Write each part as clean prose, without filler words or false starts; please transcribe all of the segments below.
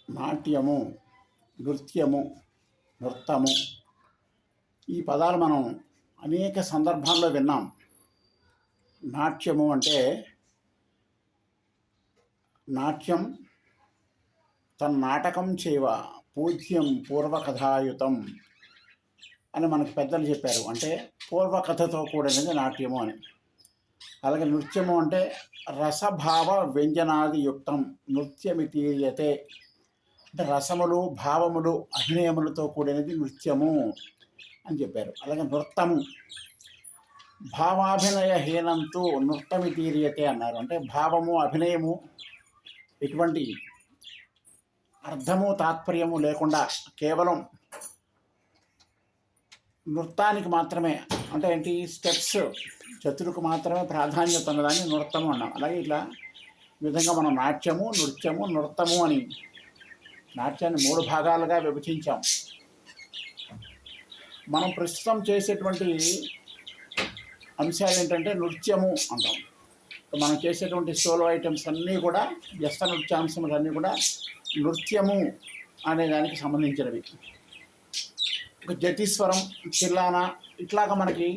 నాట్యము, నృత్యము, నృత్తము ఈ పదాలు మనం అనేక సందర్భాల్లో విన్నాం. నాట్యము అంటే నాట్యం తన్నాటకం చేవ పూజ్యం పూర్వకథాయుతం అని మనకు పెద్దలు చెప్పారు. అంటే పూర్వకథతో కూడినది నాట్యము అని. అలాగే నృత్యము అంటే రసభావ వ్యంజనాది యుక్తం నృత్యమితీయతే అంటే రసములు, భావములు, అభినయములతో కూడినది నృత్యము అని చెప్పారు. అలాగే నృత్తము భావాభినయహీనంతో నృత్తమితీరియతే అన్నారు. అంటే భావము, అభినయము ఎటువంటి అర్థము, తాత్పర్యము లేకుండా కేవలం నృత్తానికి మాత్రమే, అంటే ఏంటి, స్టెప్స్, చతులకు మాత్రమే ప్రాధాన్యత ఉన్నదాన్ని నృత్తము అన్నాం. అలాగే ఇట్లా ఈ విధంగా మనం నాట్యము, నృత్యము, నృత్తము అని నాట్యాన్ని 3 భాగాలుగా విభజించాం. మనం ప్రస్తుతం చేసేటువంటి అంశాలు ఏంటంటే నృత్యము అంటాం. మనం చేసేటువంటి సోలో ఐటమ్స్ అన్నీ కూడా, వ్యస్త నృత్యాంశములు అన్నీ కూడా నృత్యము అనే దానికి సంబంధించినవి. ఒక జతిస్వరం, చిల్లాన ఇట్లాగా మనకి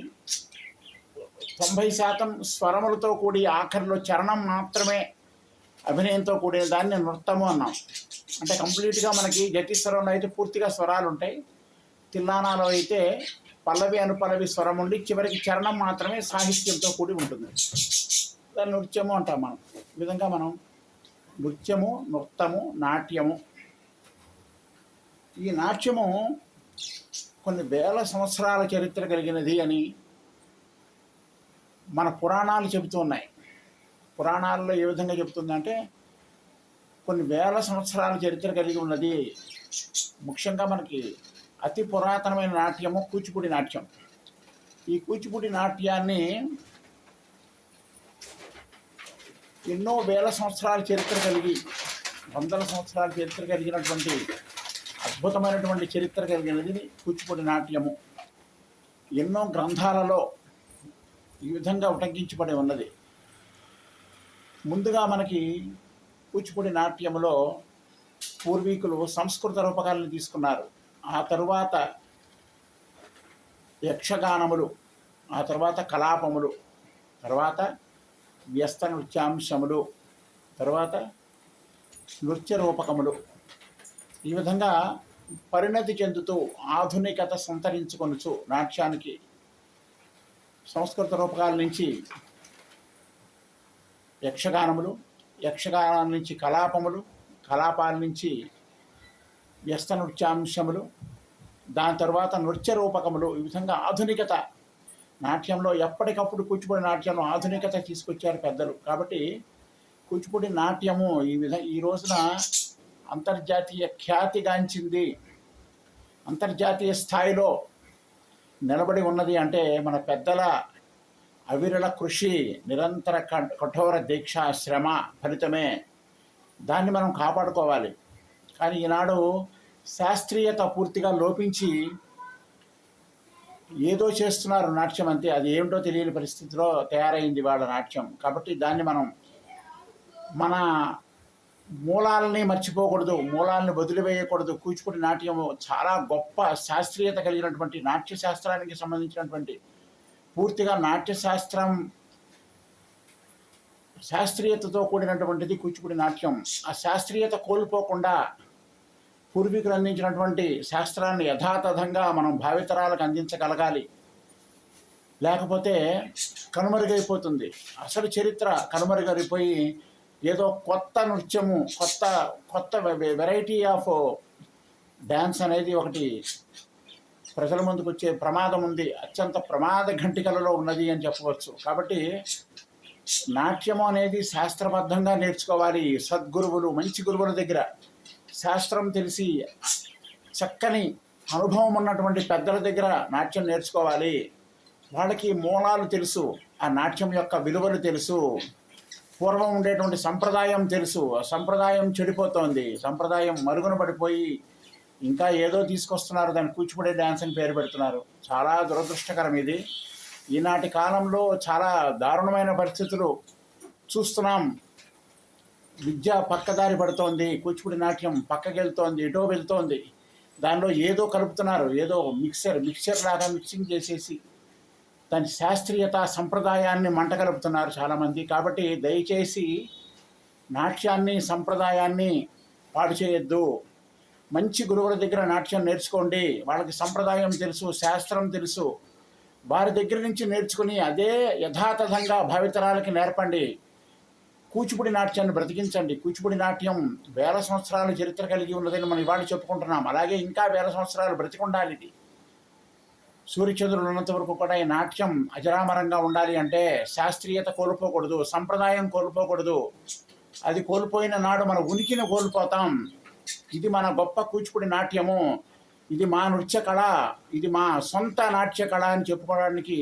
90% స్వరములతో కూడి ఆఖరిలో చరణం మాత్రమే అభినయంతో కూడిన దాన్ని నృత్తము అన్నాం. అంటే కంప్లీట్గా మనకి జతిస్వరంలో అయితే పూర్తిగా స్వరాలు ఉంటాయి, తిల్లానాలో అయితే పల్లవి అనుపల్లవి స్వరం ఉండి చివరికి చరణం మాత్రమే సాహిత్యంతో కూడి ఉంటుంది. దాన్ని నృత్యము అంటాం మనం. ఈ విధంగా మనం నృత్యము, నృత్తము, నాట్యము. ఈ నాట్యము కొన్ని వేల సంవత్సరాల చరిత్ర కలిగినది అని మన పురాణాలు చెబుతూ ఉన్నాయి. పురాణాల్లో ఏ విధంగా చెబుతుందంటే కొన్ని వేల సంవత్సరాల చరిత్ర కలిగి ఉన్నది. ముఖ్యంగా మనకి అతి పురాతనమైన నాట్యము కూచిపూడి నాట్యం. ఈ కూచిపూడి నాట్యాన్ని ఎన్నో వేల సంవత్సరాల చరిత్ర కలిగి, వందల సంవత్సరాల చరిత్ర కలిగినటువంటి అద్భుతమైనటువంటి చరిత్ర కలిగినది కూచిపూడి నాట్యము. ఎన్నో గ్రంథాలలో ఈ విధంగా ఉటంకించబడి ఉన్నది. ముందుగా మనకి కూచిపూడి నాట్యములో పూర్వీకులు సంస్కృత రూపకాలను తీసుకున్నారు. ఆ తరువాత యక్షగానములు, ఆ తర్వాత కలాపములు, తర్వాత వ్యస్త నృత్యాంశములు, తర్వాత నృత్య రూపకములు, ఈ విధంగా పరిణతి చెందుతూ ఆధునికత సంతరించుకొనుచు నాట్యానికి సంస్కృత రూపకాల నుంచి యక్షగానములు, యక్షగానాల నుంచి కలాపములు, కలాపాల నుంచి వ్యస్త నృత్యాంశములు, దాని తర్వాత నృత్య రూపకములు, ఈ విధంగా ఆధునికత నాట్యంలో ఎప్పటికప్పుడు కూచిపూడి నాట్యంలో ఆధునికత తీసుకొచ్చారు పెద్దలు. కాబట్టి కూచిపూడి నాట్యము ఈ రోజున అంతర్జాతీయ ఖ్యాతిగాంచింది, అంతర్జాతీయ స్థాయిలో నిలబడి ఉన్నది. అంటే మన పెద్దల అవిరళ కృషి, నిరంతర కఠోర దీక్ష, శ్రమ ఫలితమే. దాన్ని మనం కాపాడుకోవాలి. కానీ ఈనాడు శాస్త్రీయత పూర్తిగా లోపించి ఏదో చేస్తున్నారు నాట్యం అంతే, అది ఏమిటో తెలియని పరిస్థితిలో తయారైంది వాళ్ళ నాట్యం. కాబట్టి దాన్ని మనం మన మూలాలని మర్చిపోకూడదు, మూలాలను వదిలివేయకూడదు. కూచిపూడి నాట్యము చాలా గొప్ప శాస్త్రీయత కలిగినటువంటి, నాట్య శాస్త్రానికి సంబంధించినటువంటి పూర్తిగా నాట్యశాస్త్రం శాస్త్రీయతతో కూడినటువంటిది కూచిపూడి నాట్యం. ఆ శాస్త్రీయత కోల్పోకుండా పూర్వీకులు అందించినటువంటి శాస్త్రాన్ని యథాతథంగా మనం భావితరాలకు అందించగలగాలి. లేకపోతే కనుమరుగైపోతుంది. అసలు చరిత్ర కనుమరుగైపోయి ఏదో కొత్త నృత్యము, కొత్త వెరైటీ ఆఫ్ డ్యాన్స్ అనేది ఒకటి ప్రజల ముందుకు వచ్చే ప్రమాదం ఉంది. అత్యంత ప్రమాద ఘంటికలలో ఉన్నది అని చెప్పవచ్చు. కాబట్టి నాట్యము అనేది శాస్త్రబద్ధంగా నేర్చుకోవాలి. సద్గురువులు, మంచి గురువుల దగ్గర శాస్త్రం తెలిసి చక్కని అనుభవం ఉన్నటువంటి పెద్దల దగ్గర నాట్యం నేర్చుకోవాలి. వాళ్ళకి మూలాలు తెలుసు, ఆ నాట్యం యొక్క విలువలు తెలుసు, పూర్వం ఉండేటువంటి సంప్రదాయం తెలుసు. సంప్రదాయం చెడిపోతోంది, సంప్రదాయం మరుగున పడిపోయి ఇంకా ఏదో తీసుకొస్తున్నారు, దాన్ని కూచిపూడి డ్యాన్స్ అని పేరు పెడుతున్నారు. చాలా దురదృష్టకరం ఇది. ఈనాటి కాలంలో చాలా దారుణమైన పరిస్థితులు చూస్తున్నాం. విద్య పక్కదారి పడుతోంది, కూచిపూడి నాట్యం పక్కకి వెళ్తోంది, ఎటో వెళ్తోంది. దానిలో ఏదో కలుపుతున్నారు, ఏదో మిక్సర్ లాగా మిక్సింగ్ చేసేసి దాని శాస్త్రీయత సంప్రదాయాన్ని మంట కలుపుతున్నారు చాలామంది. కాబట్టి దయచేసి నాట్యాన్ని సంప్రదాయాన్ని పాడు చేయొద్దు. మంచి గురువుల దగ్గర నాట్యం నేర్చుకోండి. వాళ్ళకి సంప్రదాయం తెలుసు, శాస్త్రం తెలుసు. వారి దగ్గర నుంచి నేర్చుకుని అదే యథాతథంగా భావితరాలకి నేర్పండి. కూచిపూడి నాట్యాన్ని బ్రతికించండి. కూచిపూడి నాట్యం వేల సంవత్సరాల చరిత్ర కలిగి ఉన్నదని మనం ఇవాళ చెప్పుకుంటున్నాం. అలాగే ఇంకా వేల సంవత్సరాలు బ్రతికుండాలి. ఇది సూర్యచంద్రులు ఉన్నంత వరకు కూడా ఈ నాట్యం అజరామరంగా ఉండాలి అంటే శాస్త్రీయత కోల్పోకూడదు, సంప్రదాయం కోల్పోకూడదు. అది కోల్పోయిన నాడు మన ఉనికిని కోల్పోతాం. ఇది మన గొప్ప కూచిపూడి నాట్యము, ఇది మా నృత్య కళ, ఇది మా సొంత నాట్య కళ అని చెప్పుకోవడానికి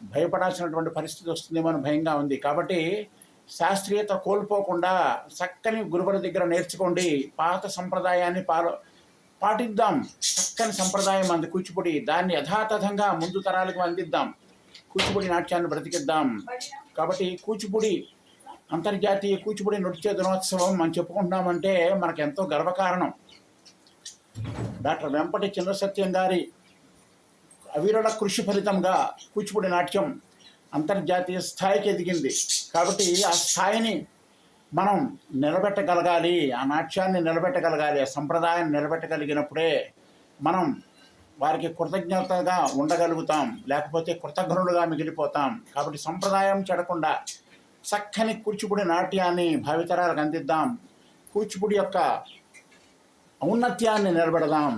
భయపడాల్సినటువంటి పరిస్థితి వస్తుందేమో అని భయంగా ఉంది. కాబట్టి శాస్త్రీయత కోల్పోకుండా చక్కని గురువుల దగ్గర నేర్చుకోండి. పాత సంప్రదాయాన్ని పాటిద్దాం. చక్కని సంప్రదాయం అంది కూచిపూడి. దాన్ని యథాతథంగా ముందు తరాలకు అందిద్దాం. కూచిపూడి నాట్యాన్ని బ్రతికిద్దాం. కాబట్టి కూచిపూడి అంతర్జాతీయ కూచిపూడి నృత్య దినోత్సవం మనం చెప్పుకుంటున్నామంటే మనకు ఎంతో గర్వకారణం. డాక్టర్ వెంపటి చిన్నసత్యం గారి అవిరళ కృషి ఫలితంగా కూచిపూడి నాట్యం అంతర్జాతీయ స్థాయికి ఎదిగింది. కాబట్టి ఆ స్థాయిని మనం నిలబెట్టగలగాలి, ఆ నాట్యాన్ని నిలబెట్టగలగాలి, ఆ సంప్రదాయాన్ని నిలబెట్టగలిగినప్పుడే మనం వారికి కృతజ్ఞతగా ఉండగలుగుతాం, లేకపోతే కృతజ్ఞులుగా మిగిలిపోతాం. కాబట్టి సంప్రదాయం చెడకుండా చక్కని కూచిపూడి నాట్యాన్ని భావితరాలకు అందిద్దాం. కూచిపూడి యొక్క ఔన్నత్యాన్ని నిలబెడదాం.